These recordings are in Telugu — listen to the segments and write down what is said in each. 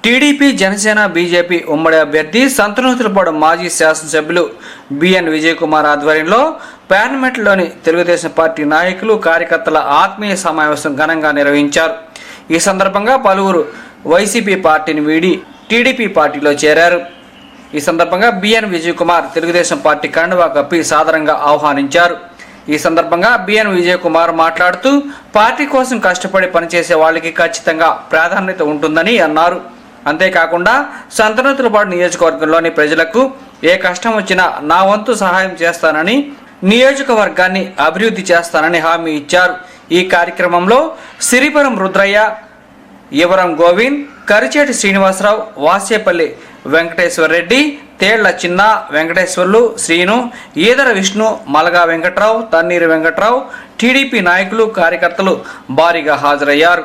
టీడీపీ జనసేన బీజేపీ ఉమ్మడి అభ్యర్థి సంతనూతులపాడు మాజీ శాసనసభ్యులు బిఎన్ విజయ్ కుమార్ ఆధ్వర్యంలో పార్లమెంటులోని తెలుగుదేశం పార్టీ నాయకులు కార్యకర్తల ఆత్మీయ సమావేశం ఘనంగా నిర్వహించారు. ఈ సందర్భంగా పలువురు వైసీపీ పార్టీని వీడి టీడీపీ పార్టీలో చేరారు. ఈ సందర్భంగా బిఎన్ విజయ్ కుమార్ తెలుగుదేశం పార్టీ కండువా కప్పి సాదరంగా ఆహ్వానించారు. ఈ సందర్భంగా బిఎన్ విజయ్ కుమార్ మాట్లాడుతూ పార్టీ కోసం కష్టపడి పనిచేసే వాళ్ళకి ఖచ్చితంగా ప్రాధాన్యత ఉంటుందని అన్నారు. అంతేకాకుండా సంతనూతులపాడు నియోజకవర్గంలోని ప్రజలకు ఏ కష్టం వచ్చినా నా వంతు సహాయం చేస్తానని, నియోజకవర్గాన్ని అభివృద్ధి చేస్తానని హామీ ఇచ్చారు. ఈ కార్యక్రమంలో సిరిపురం రుద్రయ్య, యువరం గోవింద్, కరిచేటి శ్రీనివాసరావు, వాసేపల్లి వెంకటేశ్వరరెడ్డి, తేళ్ల చిన్న వెంకటేశ్వర్లు, శ్రీను, ఈదర విష్ణు, మలగా వెంకట్రావు, తన్నీరు వెంకట్రావు, టీడీపీ నాయకులు కార్యకర్తలు భారీగా హాజరయ్యారు.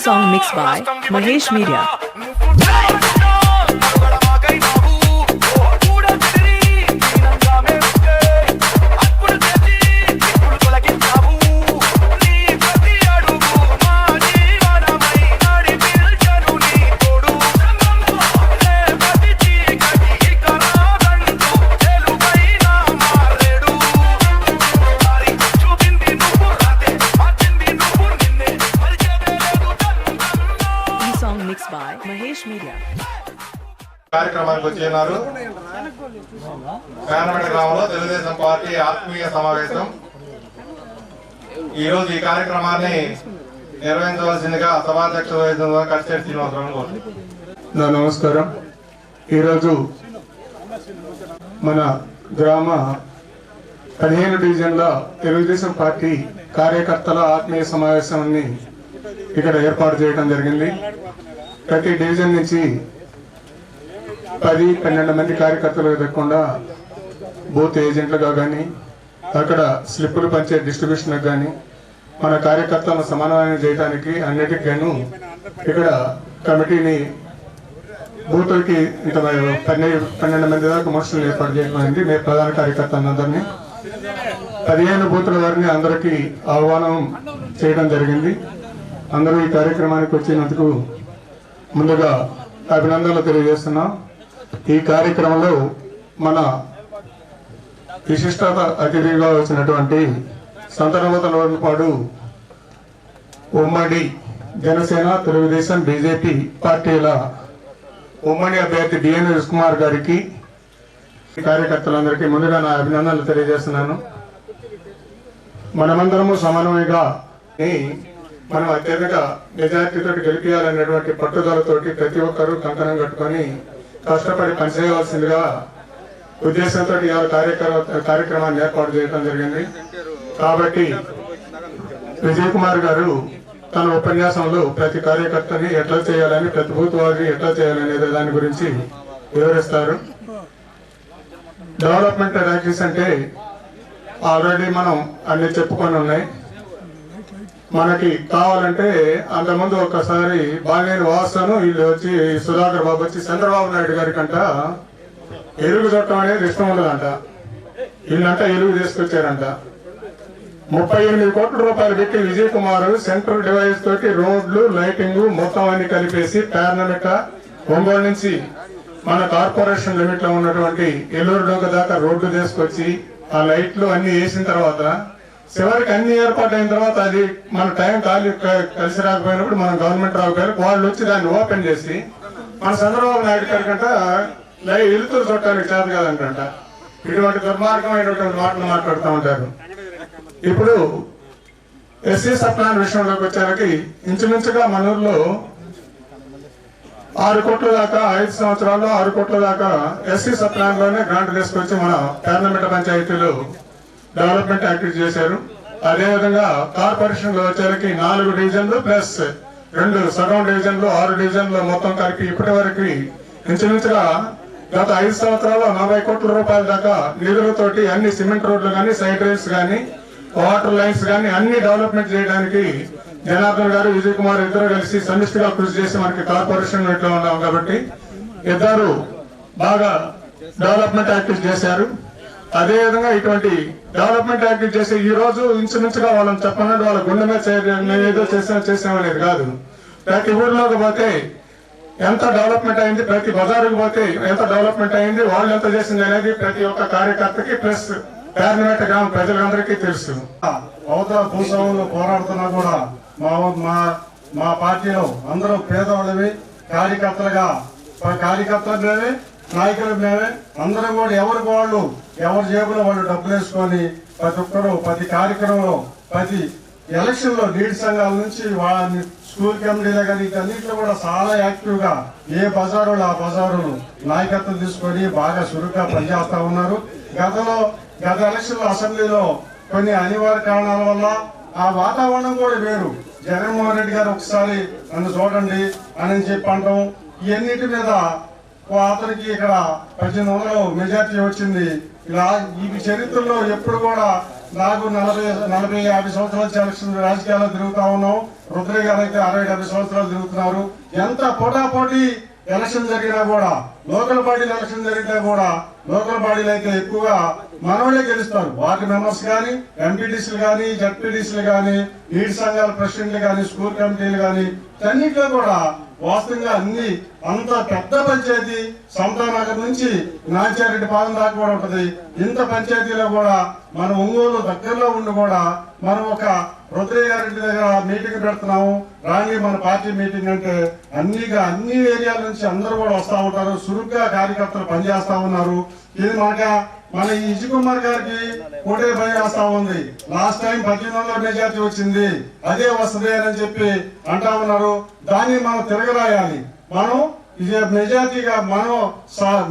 Song mixed by Mahesh Media. By Mahesh Media. కార్యక్రమానికి వచ్చినారు. పార్లమెంట్ గ్రామంలో తెలుగుదేశం పార్టీ ఆత్మీయ సమావేశం. ఈరోజు ఈ కార్యక్రమాన్ని నిర్వహించవలసిందిగా సభాధ్యక్ష వహిస్తున్న కరిచేటి శ్రీనివాసరావు. నమస్కారం. ఈరోజు మన గ్రామ 15 డివిజన్ల తెలుగుదేశం పార్టీ కార్యకర్తల ఆత్మీయ సమావేశాన్ని ఇక్కడ ఏర్పాటు చేయడం జరిగింది. ప్రతి డివిజన్ నుంచి 10-12 మంది కార్యకర్తలు ఎదగకుండా బూత్ ఏజెంట్లుగా కానీ, అక్కడ స్లిప్పులు పంచే డిస్ట్రిబ్యూషన్లకు కానీ, మన కార్యకర్తలను సమన్వయం చేయడానికి అన్నిటికీ గాను ఇక్కడ కమిటీని బూతులకి ఇంత 12 మంది దాకా మనుషులను ఏర్పాటు చేయడం. మేము ప్రధాన కార్యకర్తలందరినీ 15 బూతుల వారిని అందరికీ ఆహ్వానం చేయడం జరిగింది. అందరూ ఈ కార్యక్రమానికి వచ్చినందుకు ముందుగా అభినందనలు తెలియజేస్తున్నాం. ఈ కార్యక్రమంలో మన విశిష్టత అతిథిగా వచ్చినటువంటి సంతనూతులపాడు ఉమ్మడి జనసేన, తెలుగుదేశం, బీజేపీ పార్టీల ఉమ్మడి అభ్యర్థి బిఎన్ విజయ్ కుమార్ గారికి, కార్యకర్తలందరికీ ముందుగా నా అభినందనలు తెలియజేస్తున్నాను. మనమందరము సమన్వయంగా మనం అత్యధిక మెజార్టీతో గెలిపించాలనేటువంటి పట్టుదలతోటి ప్రతి ఒక్కరూ కంకణం కట్టుకొని కష్టపడి పనిచేయవలసిందిగా ఉద్దేశంతో ఇవాళ కార్యక్రమాన్ని ఏర్పాటు చేయడం జరిగింది. కాబట్టి విజయ్ కుమార్ గారు తన ఉపన్యాసంలో ప్రతి కార్యకర్తని ఎట్లా చేయాలని, ప్రతి బూత్ వారిని ఎట్లా చేయాలనే దాని గురించి వివరిస్తారు. డెవలప్మెంట్ యాక్టివిటీస్ అంటే ఆల్రెడీ మనం అన్ని చెప్పుకొని ఉన్నాయి. మనకి కావాలంటే అంతకుముందు ఒకసారి బాలినేని వాస్తాను వీళ్ళు వచ్చి సుధాకర్ బాబు వచ్చి చంద్రబాబు నాయుడు గారి కంట ఎరుగు చట్టం అనేది ఇష్టం ఉండదంట. వీళ్ళంట ఎరుగు తీసుకొచ్చారంట. 38 కోట్ల రూపాయలు పెట్టి విజయ్ కుమార్ సెంట్రల్ డివైస్ తోటి రోడ్లు, లైటింగ్ మొత్తం అన్ని కలిపేసి పార్లమెంట్ ఒంగోలు నుంచి మన కార్పొరేషన్ లిమిట్ లో ఉన్నటువంటి ఏలూరు డోక దాకా రోడ్లు తీసుకొచ్చి ఆ లైట్లు అన్ని వేసిన తర్వాత చివరికి అన్ని ఏర్పాటు అయిన తర్వాత అది మన టైం కలిసి రాకపోయినప్పుడు మనం గవర్నమెంట్ రాకపోయినా వాళ్ళు వచ్చి దాన్ని ఓపెన్ చేసి మన చంద్రబాబు నాయుడు గారికంట ఇలుతురు చుట్టానికి చేత కాదంట. ఇటువంటి దుర్మార్గమైనటువంటి మాటలు మాట్లాడుతూ ఉంటారు. ఇప్పుడు ఎస్సీ సప్లాన్ విషయంలోకి వచ్చేసరికి ఇంచుమించుగా మన ఊర్లో 6 కోట్ల దాకా 5 సంవత్సరాల్లో 6 కోట్ల దాకా ఎస్సీ సప్లాన్ లోనే గ్రాంట్ తీసుకొచ్చి మన పార్లమెంట్ పంచాయతీలు డెవలప్మెంట్ యాక్టివిటీ చేశారు. అదేవిధంగా కార్పొరేషన్ లో వచ్చేసరికి 4 డివిజన్లు ప్లస్ 2 సగం డివిజన్లు 6 డివిజన్లు మొత్తం కలిపి ఇప్పటి వరకు ఇంచుమించుగా గత 5 సంవత్సరాల్లో 40 కోట్ల రూపాయల దాకా నిధులతోటి అన్ని సిమెంట్ రోడ్లు కానీ సైడ్ రైల్స్ కానీ వాటర్ లైన్స్ కానీ అన్ని డెవలప్మెంట్ చేయడానికి జనార్దన్ గారు విజయ్ కుమార్ ఇద్దరు కలిసి సమిష్టిగా కృషి చేసి మనకి కార్పొరేషన్ లో ఉన్నాం కాబట్టి ఇద్దరు బాగా డెవలప్మెంట్ యాక్టివిటీ చేశారు. అదేవిధంగా ఇటువంటి డెవలప్మెంట్ యాక్టివిటీ చేసి ఈ రోజు ఇంచుమించుగా వాళ్ళని చెప్పనంటే వాళ్ళ గుండె మీద ఏదో చేసామనేది కాదు. ప్రతి ఊర్లోకి పోతే ఎంత డెవలప్మెంట్ అయింది, ప్రతి బజారుకు పోతే ఎంత డెవలప్మెంట్ అయింది, వాళ్ళు ఎంత చేసింది అనేది ప్రతి ఒక్క కార్యకర్తకి ప్లస్ పార్లమెంట్ గ్రామ ప్రజలందరికీ తెలుసు. అవతల భూస్వాములు పోరాడుతున్నా కూడా మా పార్టీలో అందరూ పేదవాళ్ళవి కార్యకర్తలు మేమే, నాయకులు మేమే. అందరం కూడా ఎవరికి వాళ్ళు ఎవరి జేబులో వాళ్ళు డబ్బులు వేసుకొని ప్రతి ఒక్కరు ప్రతి కార్యక్రమంలో ప్రతి ఎలక్షన్ లో లీడ్ సంఘాల నుంచి వాళ్ళని స్కూల్ కమిటీలో కానీ వీటన్నిటిలో కూడా చాలా యాక్టివ్ గా ఏ బజారులు ఆ బజారులు నాయకత్వం తీసుకొని బాగా చురుగ్గా పనిచేస్తా ఉన్నారు. గత ఎలక్షన్ లో అసెంబ్లీలో కొన్ని అనివార్య కారణాల వల్ల ఆ వాతావరణం కూడా వేరు. జగన్మోహన్ రెడ్డి గారు ఒకసారి నన్ను చూడండి అని చెప్పి అంటాం. ఇవన్నిటి మీద అతనికి ఇక్కడ 1800 మెజార్టీ వచ్చింది. ఇలా ఈ చరిత్రలో ఎప్పుడు కూడా నాకు 40-50 సంవత్సరాల ఎలక్షన్ రాజకీయాల్లో తిరుగుతా ఉన్నాం. రుద్రయ్య గారు అయితే 60-70 సంవత్సరాలు తిరుగుతున్నారు. ఎంత పోటాపోటీ ఎలక్షన్ జరిగినా కూడా, లోకల్ బాడీలు ఎలక్షన్ జరిగినా కూడా లోకల్ బాడీలు అయితే ఎక్కువగా మనోళ్ళే గెలుస్తారు. వార్డు మెంబర్స్ కానీ, ఎంపీటీసీలు కానీ, జడ్పీటీసీలు కానీ, లీడ్ సంఘాల ప్రెసిడెంట్లు కానీ, స్కూల్ కమిటీలు కానీ అన్నింటిలో కూడా వాస్తవంగా అన్ని అంత పెద్ద పంచాయతీ సమతానగర్ నుంచి నాచారెడ్డి పాలన దాకా కూడా ఉంటది. ఇంత పంచాయతీలో కూడా మన ఒంగోలు దగ్గరలో ఉండి కూడా మనం ఒక రుద్రయ్య గారి దగ్గర మీటింగ్ పెడుతున్నాము. రాని మన పార్టీ మీటింగ్ అంటే అన్ని ఏరియాల నుంచి అందరూ కూడా వస్తా ఉంటారు. చురుగ్గా కార్యకర్తలు పనిచేస్తా ఉన్నారు. ఇది మన ఈ విజయ్ కుమార్ గారికి పోటీ భయం వేస్తా ఉంది. లాస్ట్ టైం 1800 మెజార్టీ వచ్చింది, అదే వస్తుంది అని చెప్పి అంటా ఉన్నారు. దాన్ని మనం తిరగరాయాలి. మనం ఇది మెజార్టీగా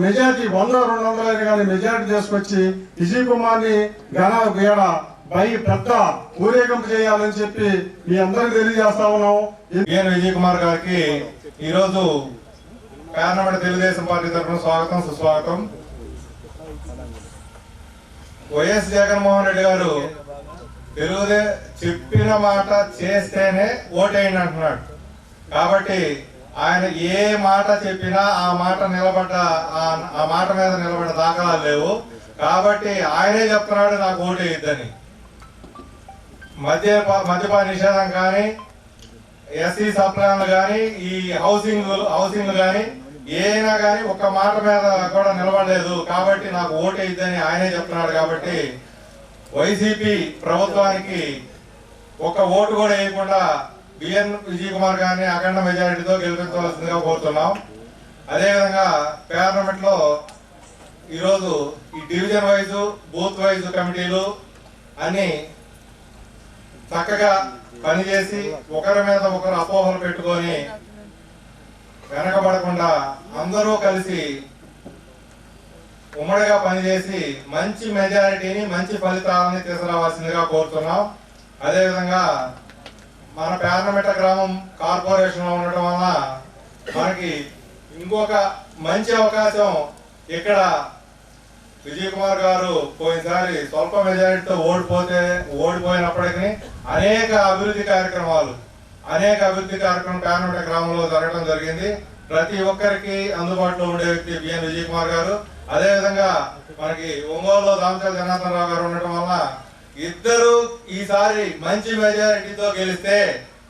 మెజార్టీ 100-200 అయినా కానీ మెజార్టీ తీసుకొచ్చి విజయ్ కుమార్ ని పెద్ద ఊరేగింపు చేయాలని చెప్పి మీ అందరికి తెలియజేస్తా ఉన్నాం. విజయ్ కుమార్ గారికి ఈరోజు పార్లమెంట్ తెలుగుదేశం పార్టీ తరఫున స్వాగతం సుస్వాగతం. వైఎస్ జగన్మోహన్ రెడ్డి గారు చెప్పిన మాట చేస్తేనే ఓటేయండి అంటున్నాడు. కాబట్టి ఆయన ఏ మాట చెప్పినా ఆ మాట మీద నిలబడ్డ దాఖలాలు లేవు. కాబట్టి ఆయనే చెప్తున్నాడు నాకు ఓటేయద్దని. మద్యపాన నిషేధం కానీ, ఎస్సీ సప్లాన్లు కానీ, ఈ హౌసింగ్ కానీ ఏనా కానీ ఒక్క మాట మీద కూడా నిలబడలేదు. కాబట్టి నాకు ఓటేయద్దని ఆయనే చెప్తున్నాడు. కాబట్టి వైసీపీ ప్రభుత్వానికి ఒక్క ఓటు కూడా వేయకుండా బిఎన్ విజయ్ కుమార్ గారిని అఖండ మెజారిటీతో గెలిపించవలసిందిగా కోరుతున్నాం. అదేవిధంగా పార్లమెంట్ లో ఈరోజు ఈ డివిజన్ వైజ్ బూత్ వైజ్ కమిటీలు అన్ని చక్కగా పనిచేసి ఒకరి మీద ఒకరు అపోహలు పెట్టుకొని వెనకబడకుండా అందరూ కలిసి ఉమ్మడిగా పనిచేసి మంచి మెజారిటీని మంచి ఫలితాలని తీసుకురావాల్సిందిగా కోరుతున్నాం. అదేవిధంగా మన పార్లమెంట్ గ్రామం కార్పొరేషన్ లో ఉండటం వల్ల మనకి ఇంకొక మంచి అవకాశం. ఇక్కడ విజయ్ కుమార్ గారు పోయినసారి స్వల్ప మెజారిటీతో ఓడిపోయినప్పటికీ అనేక అభివృద్ధి కార్యక్రమాలు పార్లమెంట్ గ్రామంలో జరగడం జరిగింది. ప్రతి ఒక్కరికి అందుబాటులో ఉండే వ్యక్తి బిఎన్ విజయ్ కుమార్ గారు. అదేవిధంగా మనకి ఒంగోలులో దామచల జనార్దన్ రావు గారు ఉండటం వల్ల ఇద్దరు ఈసారి మంచి మెజారిటీతో గెలిస్తే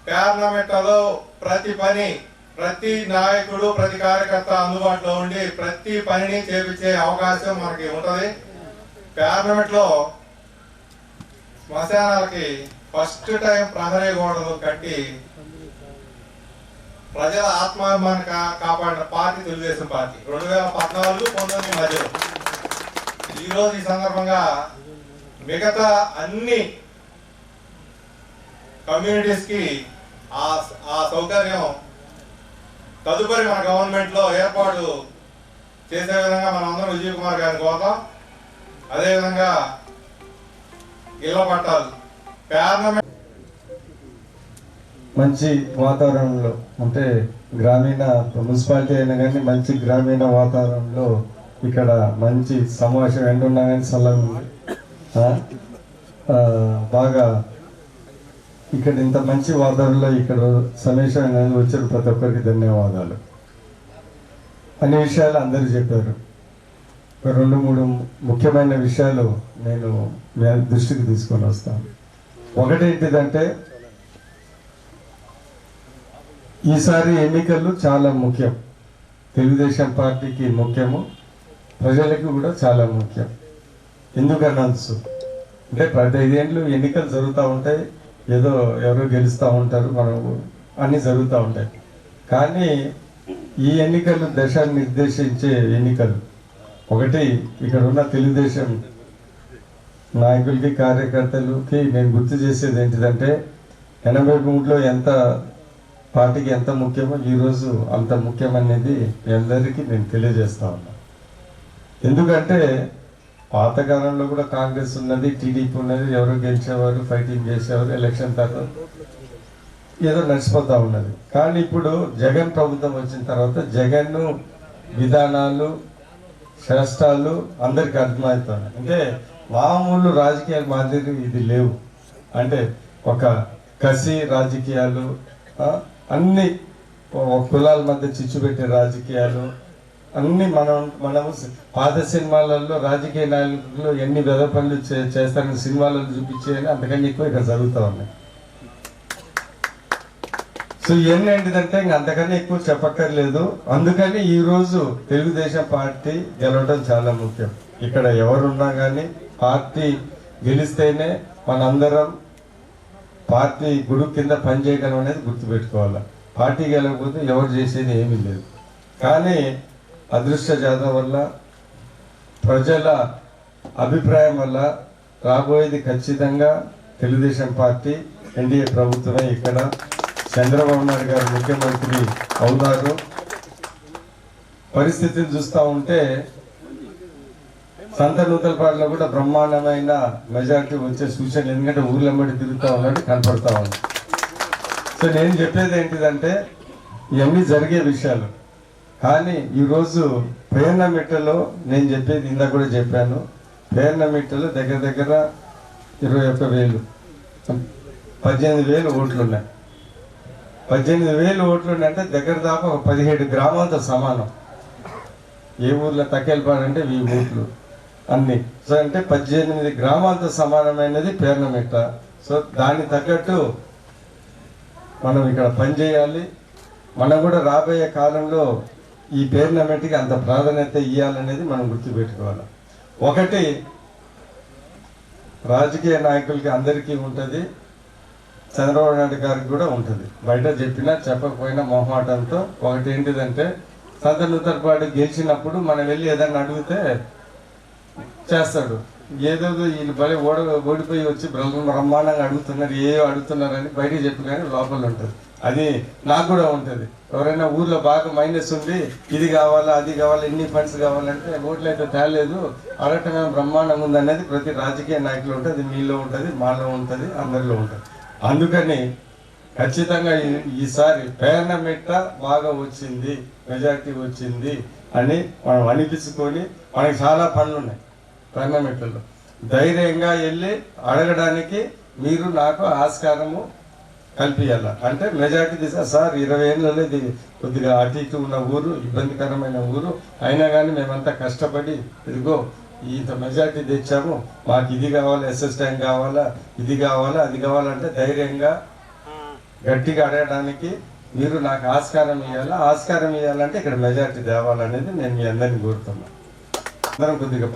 పార్లమెంట్ లో ప్రతి నాయకుడు ప్రతి కార్యకర్త అందుబాటులో ఉండి ప్రతి పనిని చేపించే అవకాశం మనకి ఉంటది. పార్లమెంట్ లో శ్మశానాలకి ఫస్ట్ టైం ప్రహరీ గోడలు కట్టి ప్రజల ఆత్మాభిమాన్ని కాపాడిన పార్టీ తెలుగుదేశం పార్టీ 2014-19 మధ్యలో. ఈరోజు ఈ సందర్భంగా మిగతా అన్ని కమ్యూనిటీస్కి ఆ సౌకర్యం తదుపరి మన గవర్నమెంట్లో ఏర్పాటు చేసే విధంగా మనం అందరం విజయ్ కుమార్ గారిని కోరుతాం. అదేవిధంగా ఇళ్ల పట్టాలు మంచి వాతావరణంలో అంటే గ్రామీణ మున్సిపాలిటీ అయినా కానీ మంచి గ్రామీణ వాతావరణంలో ఇక్కడ మంచి సమావేశం ఎండున్నా కానీ చల్లగా ఉంది. బాగా ఇక్కడ ఇంత మంచి వాతావరణంలో ఇక్కడ సమావేశం అనేది వచ్చారు. ప్రతి ఒక్కరికి ధన్యవాదాలు. అన్ని విషయాలు అందరూ చెప్పారు. 2-3 ముఖ్యమైన విషయాలు నేను మీ దృష్టికి తీసుకొని వస్తాను. ఒకటేంటిదంటే ఈసారి ఎన్నికలు చాలా ముఖ్యం. తెలుగుదేశం పార్టీకి ముఖ్యము, ప్రజలకి కూడా చాలా ముఖ్యం. ఎందుకనొచ్చు అంటే ప్రతి 5 ఏళ్ళు ఎన్నికలు జరుగుతూ ఉంటాయి. ఏదో ఎవరో గెలుస్తూ ఉంటారు, మనం అన్నీ జరుగుతూ ఉంటాయి. కానీ ఈ ఎన్నికలు దశ నిర్దేశించే ఎన్నికలు. ఒకటి ఇక్కడ ఉన్న తెలుగుదేశం నాయకులకి కార్యకర్తలకి నేను గుర్తు చేసేది ఏంటిదంటే 83లో ఎంత పార్టీకి ఎంత ముఖ్యమో ఈరోజు అంత ముఖ్యమనేది మీ అందరికీ నేను తెలియజేస్తా ఉన్నా. ఎందుకంటే పాతకాలంలో కూడా కాంగ్రెస్ ఉన్నది, టీడీపీ ఉన్నది, ఎవరు గెలిచేవారు, ఫైటింగ్ చేసేవారు, ఎలక్షన్ తర్వాత ఏదో నడిచిపోతూ ఉన్నది. కానీ ఇప్పుడు జగన్ ప్రభుత్వం వచ్చిన తర్వాత జగన్ విధానాలు శాస్త్రాలు అందరికి అర్థమవుతాయి. అంటే మామూలు రాజకీయాలు మాదిరి ఇది లేవు. అంటే ఒక కసి రాజకీయాలు, అన్ని కులాల మధ్య చిచ్చు పెట్టే రాజకీయాలు అన్ని మనము పాత సినిమాలలో రాజకీయ నాయకులు ఎన్ని వెద పనులు చేస్తారని సినిమాలలో చూపించేయాలి, అంతకన్నా ఎక్కువ ఇక్కడ జరుగుతూ ఉన్నాయి. సో ఇవన్నీ ఏంటిదంటే ఇంక అంతకన్నా ఎక్కువ చెప్పక్కర్లేదు. అందుకని ఈరోజు తెలుగుదేశం పార్టీ గెలవడం చాలా ముఖ్యం. ఇక్కడ ఎవరున్నా కానీ పార్టీ గెలిస్తేనే మనందరం పార్టీ గుడి కింద పనిచేయగలం అనేది గుర్తుపెట్టుకోవాలి. పార్టీ గెలవకపోతే ఎవరు చేసేది ఏమీ లేదు. కానీ అదృష్ట జాతం వల్ల ప్రజల అభిప్రాయం వల్ల రాబోయేది ఖచ్చితంగా తెలుగుదేశం పార్టీ ఎన్డీఏ ప్రభుత్వమే. ఇక్కడ చంద్రబాబు నాయుడు గారు ముఖ్యమంత్రి అవుతారు. పరిస్థితిని చూస్తూ ఉంటే సంతనూతలపాడులో కూడా బ్రహ్మాండమైన మెజారిటీ వచ్చే సూచనలు, ఎందుకంటే ఊర్లమ్మడి తిరుగుతూ ఉన్నాడు, కనపడతా ఉంది. సో నేను చెప్పేది ఏంటిదంటే ఇవన్నీ జరిగే విషయాలు. కానీ ఈరోజు పేర్నమిట్టలో నేను చెప్పేది ఇందాక కూడా చెప్పాను. పేర్నమిట్టలో దగ్గర దగ్గర 21,000 18,000 ఓట్లు ఉన్నాయి. 18,000 ఓట్లు ఉన్నాయంటే దగ్గర దాకా ఒక 17 గ్రామాలతో సమానం. ఏ ఊర్లో తక్కేలపాడంటే 1000 ఓట్లు అన్ని. సో అంటే 18 గ్రామాలతో సమానమైనది పేర్నమిట్ట. సో దానికి తగ్గట్టు మనం ఇక్కడ పనిచేయాలి. మనం కూడా రాబోయే కాలంలో ఈ పేర్నమిట్కి అంత ప్రాధాన్యత ఇవ్వాలనేది మనం గుర్తుపెట్టుకోవాలి. ఒకటి రాజకీయ నాయకులకి అందరికీ ఉంటుంది, చంద్రబాబు నాయుడు గారికి కూడా ఉంటుంది. బయట చెప్పినా చెప్పకపోయినా మొహమాటంతో. ఒకటి ఏంటిదంటే సంతనూతలపాడు గెలిచినప్పుడు మనం వెళ్ళి ఏదన్నా అడిగితే చేస్తాడు. ఏదో వీళ్ళు భలే ఓడిపోయి వచ్చి బ్రహ్మాండంగా అడుగుతున్నారు, అడుగుతున్నారని బయటకు చెప్పి కానీ లోపల ఉంటుంది. అది నాకు కూడా ఉంటుంది. ఎవరైనా ఊర్లో బాగా మైనస్ ఉండి ఇది కావాలా అది కావాలా ఎన్ని ఫండ్స్ కావాలంటే ఓట్లు అయితే తేలేదు, అడగటం బ్రహ్మాండంగా ఉందనేది ప్రతి రాజకీయ నాయకులు ఉంటుంది. మీలో ఉంటుంది, మాలో ఉంటుంది, అందరిలో ఉంటుంది. అందుకని ఖచ్చితంగా ఈసారి పేర్నమిట్ట బాగా వచ్చింది, మెజారిటీ వచ్చింది అని మనం అనిపించుకొని, మనకి చాలా పనులు ఉన్నాయి పేర్నమిట్టలో. ధైర్యంగా వెళ్ళి అడగడానికి మీరు నాకు ఆస్కారము కల్పించాల. అంటే మెజారిటీ తీసా సార్ 20 ఏళ్ళలో ఇది కొద్దిగా అటు ఇటు ఉన్న ఊరు, ఇబ్బందికరమైన ఊరు, అయినా కానీ మేమంతా కష్టపడి ఇదిగో ఇంత మెజారిటీ తెచ్చాము, మాకు ఇది కావాలా, ఎస్ఎస్ ట్యాంక్ కావాలా, ఇది కావాలా, అది కావాలంటే ధైర్యంగా గట్టిగా అడగడానికి మీరు నాకు ఆస్కారం ఇవ్వాలా. ఆస్కారం ఇవ్వాలంటే ఇక్కడ మెజారిటీ తేవాలనేది నేను మీ అందరినీ కోరుతున్నాను. అందరం కొద్దిగా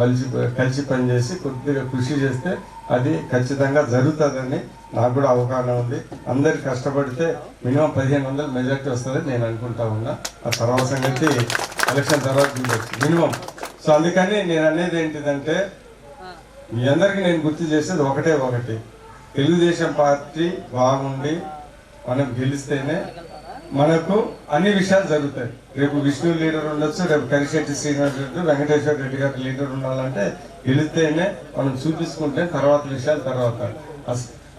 కలిసి పనిచేసి కొద్దిగా కృషి చేస్తే అది ఖచ్చితంగా జరుగుతుందని నాకు కూడా అవగాహన ఉంది. అందరు కష్టపడితే మినిమం 1500 మెజార్టీ వస్తుందని నేను అనుకుంటా ఉన్నా. ఆ తర్వాత సంగతి ఎలక్షన్ తర్వాత మినిమం. సో అందుకని నేను అనేది ఏంటిదంటే మీ అందరికీ నేను గుర్తు చేసేది ఒకటి, తెలుగుదేశం పార్టీ బాగుండి మనం గెలిస్తేనే మనకు అన్ని విషయాలు జరుగుతాయి. రేపు విష్ణు లీడర్ ఉండొచ్చు, రేపు కరిశెట్టి శ్రీనివాస్ రెడ్డి, వెంకటేశ్వర రెడ్డి గారి లీడర్ ఉండాలంటే గెలిస్తేనే మనం చూపించుకుంటే తర్వాత విషయాలు తర్వాత.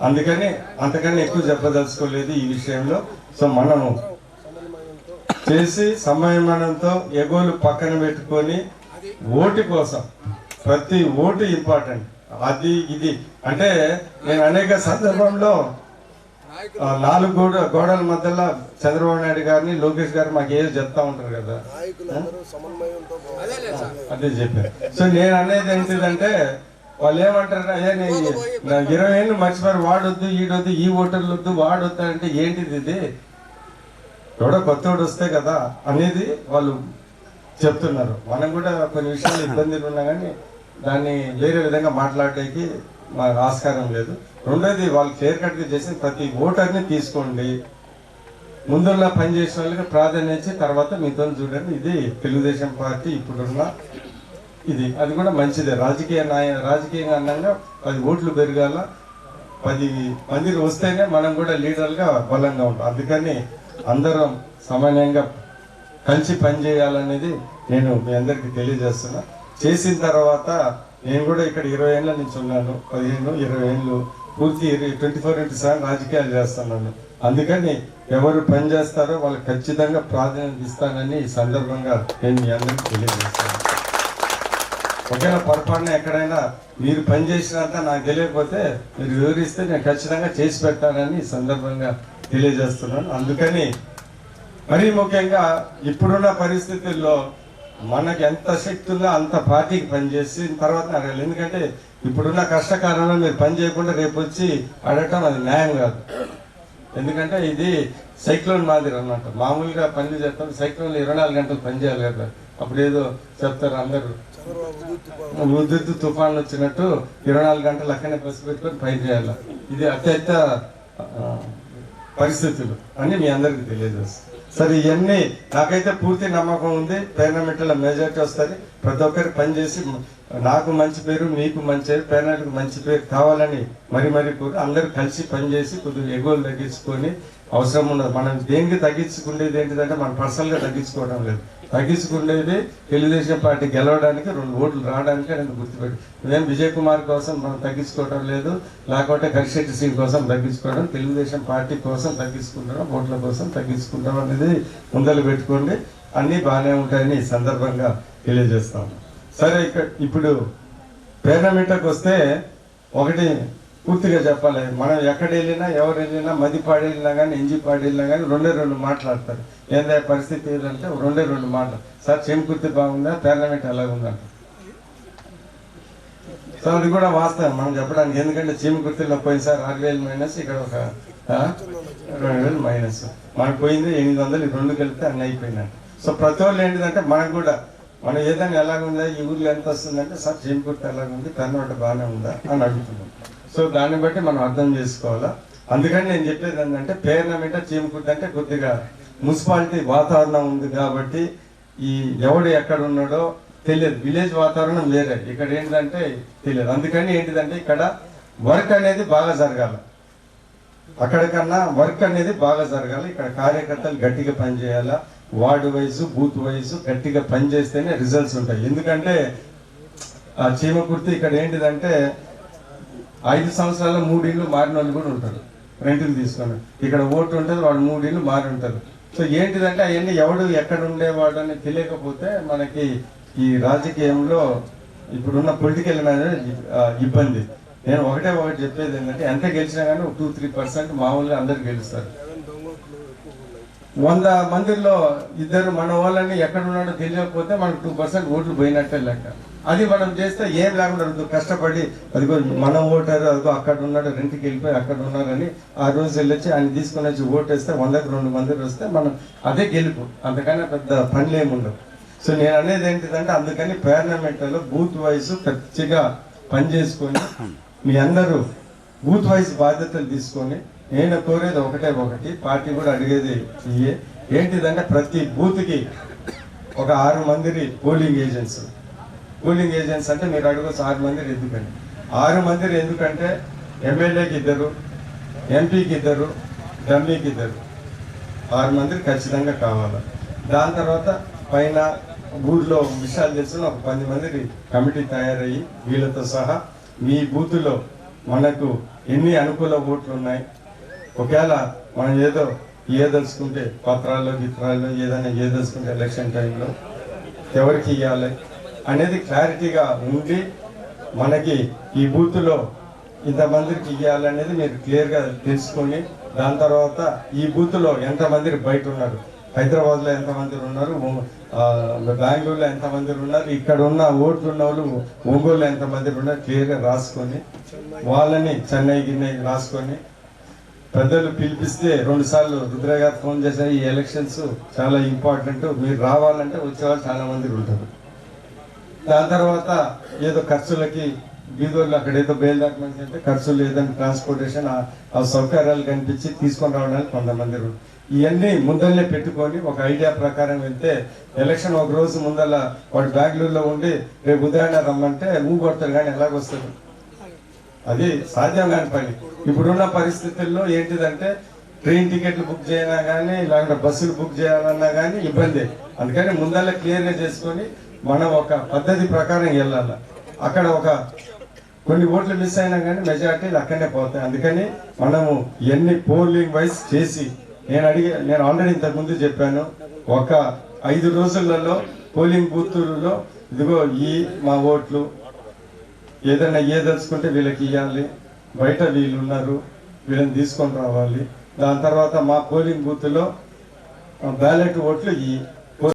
అందుకని అంతకన్నా ఎక్కువ చెప్పదలుచుకోలేదు ఈ విషయంలో. సో మనము చేసి సమయమనంతో ఎగోలు పక్కన పెట్టుకొని ఓటు కోసం, ప్రతి ఓటు ఇంపార్టెంట్. అది ఇది అంటే నేను అనేక సందర్భంలో 4 గోడల మధ్యలో చంద్రబాబు నాయుడు గారిని, లోకేష్ గారు మాకు ఏదో చెప్తా ఉంటారు కదా, అదే చెప్పారు. సో నేను అనేది ఏంటిదంటే వాళ్ళు ఏమంటారు, అయ్యా నేను 20 ఏళ్ళు మర్చిపోయారు, వాడొద్దు ఈడొద్దు, ఈ ఓటర్లు వద్దు, వాడొద్దు అంటే ఏంటిది ఇది, ఎవడో కొత్తోడు వస్తే కదా అనేది వాళ్ళు చెప్తున్నారు. మనం కూడా కొన్ని విషయాలు ఇబ్బందులు ఉన్నా కానీ దాన్ని వేరే విధంగా మాట్లాడడానికి మాకు ఆస్కారం లేదు. రెండోది వాళ్ళు క్లియర్ కట్గా చేసి ప్రతి ఓటర్ని తీసుకోండి, ముందున్న పనిచేసిన వాళ్ళకి ప్రాధాన్యత తర్వాత మీతో చూడండి. ఇది తెలుగుదేశం పార్టీ ఇప్పుడున్న ఇది. అది కూడా మంచిదే. రాజకీయంగా అన్నంగా 10 ఓట్లు పెరగాల, 10 మంది వస్తేనే మనం కూడా లీడర్గా బలంగా ఉంటాం. అందుకని అందరం సమన్వయంగా కలిసి పనిచేయాలనేది నేను మీ అందరికీ తెలియజేస్తున్నా. చేసిన తర్వాత నేను కూడా ఇక్కడ 20 ఏళ్ళ నుంచి ఉన్నాను, 15-20 ఏళ్ళు పూర్తి 24/7 రాజకీయాలు చేస్తున్నాను. అందుకని ఎవరు పని చేస్తారో వాళ్ళకి ఖచ్చితంగా ప్రాధాన్యత ఇస్తానని ఈ సందర్భంగా నేను మీ అందరికీ తెలియజేస్తాను. ఒకవేళ పొరపాటున ఎక్కడైనా మీరు పని చేసినంత నాకు తెలియకపోతే మీరు వివరిస్తే నేను ఖచ్చితంగా చేసి పెడతానని ఈ సందర్భంగా తెలియజేస్తున్నాను. అందుకని మరీ ముఖ్యంగా ఇప్పుడున్న పరిస్థితుల్లో మనకి ఎంత శక్తి ఉందో అంత పార్టీకి పనిచేసి తర్వాత అడగాలి. ఎందుకంటే ఇప్పుడున్న కష్టకాలంలో మీరు పని చేయకుండా రేపు వచ్చి అడగటం అది న్యాయం కాదు. ఎందుకంటే ఇది సైక్లోన్ మాదిరి అన్నమాట. మామూలుగా పనులు చేస్తాం, సైక్లోన్ 24 గంటలు పని చేయాలి కదా. అప్పుడు ఏదో చెప్తారు అందరూ, ఉధృతి తుఫాన్ వచ్చినట్టు 24 గంటలు అక్కడనే బస్సు పెట్టుకొని పని చేయాలి. ఇది అత్యంత పరిస్థితులు అని మీ అందరికీ తెలియజేస్తాను. సరే, ఇవన్నీ నాకైతే పూర్తి నమ్మకం ఉంది. పేర్నమెంట్లో మెజార్టీ వస్తుంది. ప్రతి ఒక్కరికి పనిచేసి నాకు మంచి పేరు, మీకు మంచి పేరు, పేర్నమెంట్కి మంచి పేరు కావాలని మరీ కూడా అందరూ కలిసి పనిచేసి కొద్దిగా ఎగోలు తగ్గించుకొని అవసరం ఉండదు. మనం దేనికి తగ్గించుకునేది ఏంటిదంటే మనం పర్సనల్గా తగ్గించుకోవడం లేదు. తగ్గించుకునేది తెలుగుదేశం పార్టీ గెలవడానికి, 2 ఓట్లు రావడానికి అనేది గుర్తుపెట్టి. నేను విజయ్ కుమార్ కోసం మనం తగ్గించుకోవడం లేదు, లేకపోతే కరిశెట్టి సింగ్ కోసం తగ్గించుకోవడం, తెలుగుదేశం పార్టీ కోసం తగ్గించుకుంటాం, ఓట్ల కోసం తగ్గించుకుంటాం అనేది ముందలు పెట్టుకోండి. అన్నీ బాగానే ఉంటాయని ఈ సందర్భంగా తెలియజేస్తాము. సరే, ఇప్పుడు పేర్నమెంట్కి వస్తే ఒకటి పూర్తిగా చెప్పాలి. మనం ఎక్కడ వెళ్ళినా, ఎవరు వెళ్ళినా, మదిపాడు వెళ్ళినా కానీ, ఎంజిపాడు వెళ్ళినా కానీ 2 మాట్లాడతారు. ఏందా పరిస్థితి ఏదంటే 2 మాటలు. సార్ చేమకుర్తి బాగుందా, పేర్నమెంట్ ఎలాగుందంట. సో అది కూడా వాస్తవం మనం చెప్పడానికి. ఎందుకంటే చీమకుర్తిలో పోయినసారి 6,000 మైనస్, ఇక్కడ ఒక 2,000 మైనస్. మనకు పోయింది 800, 2 కలిపితే అన్నీ అయిపోయినట్టు. సో ప్రతి వాళ్ళు ఏంటిదంటే మనకు కూడా మనం ఏదైనా ఎలాగుందా, ఈ ఊర్లో ఎంత వస్తుందంటే సార్ చీమకుర్తి ఎలాగుంది, పేర్నమెంట్ బాగానే ఉందా అని అడుగుతున్నాం. సో దాన్ని బట్టి మనం అర్థం చేసుకోవాలా. అందుకని నేను చెప్పేది ఏంటంటే పేర్నమెంట్ చీమకుర్తి అంటే కొద్దిగా మున్సిపాలిటీ వాతావరణం ఉంది కాబట్టి ఈ ఎవడు ఎక్కడ ఉన్నాడో తెలియదు. విలేజ్ వాతావరణం వేరే, ఇక్కడ ఏంటిదంటే తెలియదు. అందుకని ఏంటిదంటే ఇక్కడ వర్క్ అనేది బాగా జరగాలి. అక్కడికన్నా వర్క్ అనేది బాగా జరగాలి. ఇక్కడ కార్యకర్తలు గట్టిగా పనిచేయాలా, వార్డు వైజ్, బూత్ వైజ్ గట్టిగా పనిచేస్తేనే రిజల్ట్స్ ఉంటాయి. ఎందుకంటే ఆ చీమకుర్తి ఇక్కడ ఏంటిదంటే 5 సంవత్సరాల్లో 3 ఇళ్ళు మారిన వాళ్ళు కూడా ఉంటారు, రెంట్లు తీసుకొని. ఇక్కడ ఓటు ఉంటుంది, వాడు 3 ఇళ్ళు మారి ఉంటారు. సో ఏంటిదంటే అవన్నీ ఎవడు ఎక్కడ ఉండేవాడు అని తెలియకపోతే మనకి ఈ రాజకీయంలో ఇప్పుడున్న పొలిటికల్ మేనేజ్ ఇబ్బంది. నేను ఒకటి చెప్పేది ఏంటంటే ఎంత గెలిచినా కానీ 2-3% మామూలుగా అందరు గెలుస్తారు. 100 మందిలో 2 మన వాళ్ళని ఎక్కడ ఉన్నాడో తెలియకపోతే మనకు 2% ఓట్లు పోయినట్టే లెక్క. అది మనం చేస్తే ఏం లేకుండా కష్టపడి అదిగో మన ఓటారు, అదిగో అక్కడ ఉన్నాడు, రెంట్కి వెళ్ళిపోయి అక్కడ ఉన్నారని ఆ రోజు వెళ్ళొచ్చి ఆయన తీసుకొని వచ్చి ఓటు వేస్తే 100కి 2 మంది వస్తే మనం అదే గెలుపు. అంతకన్నా పెద్ద పనులు ఏమి ఉండవు. సో నేను అనేది ఏంటిదంటే అందుకని పార్లమెంట్లో బూత్ వైజ్ ఖచ్చితంగా పనిచేసుకొని మీ అందరూ బూత్ వైజ్ బాధ్యతలు తీసుకొని నేను కోరేది ఒకటి పార్టీ కూడా అడిగేది ఏంటిదంటే ప్రతి బూత్కి ఒక 6 మంది పోలింగ్ ఏజెంట్స్ అంటే మీరు అడగచ్చు 6 మంది ఎందుకని 6 మంది ఎందుకంటే ఎమ్మెల్యేకి 2, ఎంపీకి 2, డమ్మీకి 2, 6 మంది ఖచ్చితంగా కావాలి. దాని తర్వాత పైన ఊర్లో విషయాలు తెలుసుకుని ఒక 10 మంది కమిటీ తయారయ్యి వీళ్ళతో సహా మీ బూత్లో మనకు ఎన్ని అనుకూల ఓట్లు ఉన్నాయి, ఒకవేళ మనం ఏదలుచుకుంటే పత్రాల్లో గిత్రాల్లో ఏదైనా ఏదలుచుకుంటే ఎలక్షన్ టైంలో ఎవరికి ఇవ్వాలి అనేది క్లారిటీగా ఉండి మనకి ఈ బూత్లో ఇంతమందికి ఇవ్వాలనేది మీరు క్లియర్గా తెలుసుకొని దాని తర్వాత ఈ బూత్లో ఎంతమంది బయట ఉన్నారు, హైదరాబాద్లో ఎంతమంది ఉన్నారు, బెంగళూరులో ఎంతమంది ఉన్నారు, ఇక్కడ ఉన్న ఓట్లు ఉన్న వాళ్ళు ఒంగోలులో ఎంతమంది ఉన్నారు క్లియర్గా రాసుకొని వాళ్ళని చెన్నై రాసుకొని పెద్దలు పిలిపిస్తే 2 సార్లు రుద్ర గారు ఫోన్ చేశారు. ఈ ఎలక్షన్స్ చాలా ఇంపార్టెంట్, మీరు రావాలంటే వచ్చేవాళ్ళు చాలా మంది ఉంటారు. దాని తర్వాత ఏదో ఖర్చులకి బీదోళ్ళు అక్కడ ఏదో బయలుదేరమంది అంటే ఖర్చులు ఏదైనా ట్రాన్స్పోర్టేషన్ ఆ సౌకర్యాలు కనిపించి తీసుకొని రావడానికి కొంతమంది ఉంటారు. ఇవన్నీ ముందల్లే పెట్టుకొని ఒక ఐడియా ప్రకారం వెళ్తే ఎలక్షన్ ఒక రోజు ముందల వాడు బెంగళూరులో ఉండి రేపు ఉదయాన్నే రమ్మంటే నువ్వు కొడతారు కానీ ఎలాగొస్తుంది, అది సాధ్యం కాని పని. ఇప్పుడున్న పరిస్థితుల్లో ఏంటిదంటే ట్రైన్ టికెట్లు బుక్ చేయాలన్నా కానీ లేకుంటే బస్సులు బుక్ చేయాలన్నా కానీ ఇబ్బంది. అందుకని ముందల్ల క్లియర్గా చేసుకొని మనం ఒక పద్ధతి ప్రకారం వెళ్ళాలి. అక్కడ ఒక కొన్ని ఓట్లు మిస్ అయినా కానీ మెజార్టీలు అక్కడనే పోతాయి. అందుకని మనము ఎన్ని పోలింగ్ వైజ్ చేసి నేను ఆల్రెడీ ఇంతకుముందు చెప్పాను, ఒక 5 రోజులలో పోలింగ్ బూతుల్లో ఇదిగో మా ఓట్లు ఏదైనా ఏదలుచుకుంటే వీళ్ళకి ఇవ్వాలి, బయట వీళ్ళు ఉన్నారు వీళ్ళని తీసుకొని రావాలి. దాని తర్వాత మా పోలింగ్ బూత్లో బ్యాలెట్ ఓట్లు